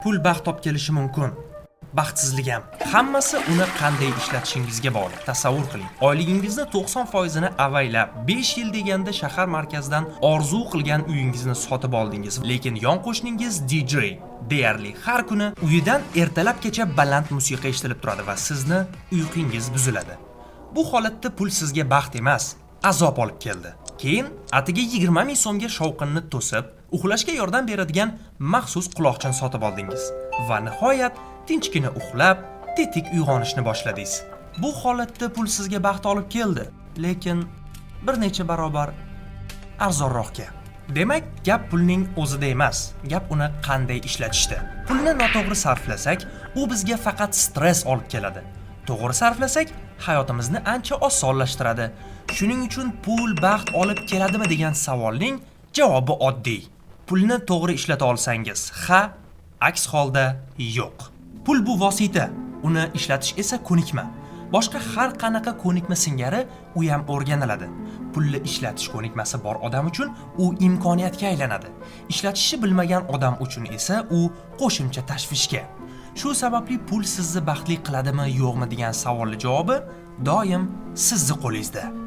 Pul baxt olib kelishi mumkin. Baxtsizlik ham. Hammasi uni qanday ishlatishingizga bog'liq. Tasavvur qiling. Oyligingizni 90% avaylab, 5 yil deganda shahar markazidan orzu qilgan uyingizni sotib oldingiz. Lekin yon qo'shningiz DJ deyarli har kuni uyidan ertalabgacha baland musiqa eshitilib turadi va sizni uyqungiz buziladi. Bu holatda pul sizga baxt emas, azob olib keldi. Keyin atiga 20 ming so'mga shovqinni to'sib, uxlashga yordam beradigan maxsus quloqchin sotib oldingiz va nihoyat tinchgina uxlab, tetik uyg'onishni boshladingiz. Bu holatda pul sizga baxt olib keldi, lekin bir necha barobar arzonroqga. Demak, gap pulning o'zida emas, gap uni qanday ishlatishda. Pulni noto'g'ri sarflasak, u bizga faqat stress olib keladi. To'g'ri sarflasak, hayotimizni ancha osonlashtiradi. Shuning uchun pul baxt olib keladimi degan savolning javobi oddiy. Pulni to'g'ri ishlata olsangiz, ha, aks holda yo'q. Pul bu vosita, uni ishlatish esa ko'nikma. Boshqa har qanaqa ko'nikma singari u ham o'rganiladi. Pulni ishlatish ko'nikmasi bor odam uchun u imkoniyatga aylanadi. Ishlatishni bilmagan odam uchun esa u qo'shimcha tashvishga. Shu sababli pul sizni baxtli qiladimi, yo'qmi degan savolning javobi doim sizning qo'lingizda.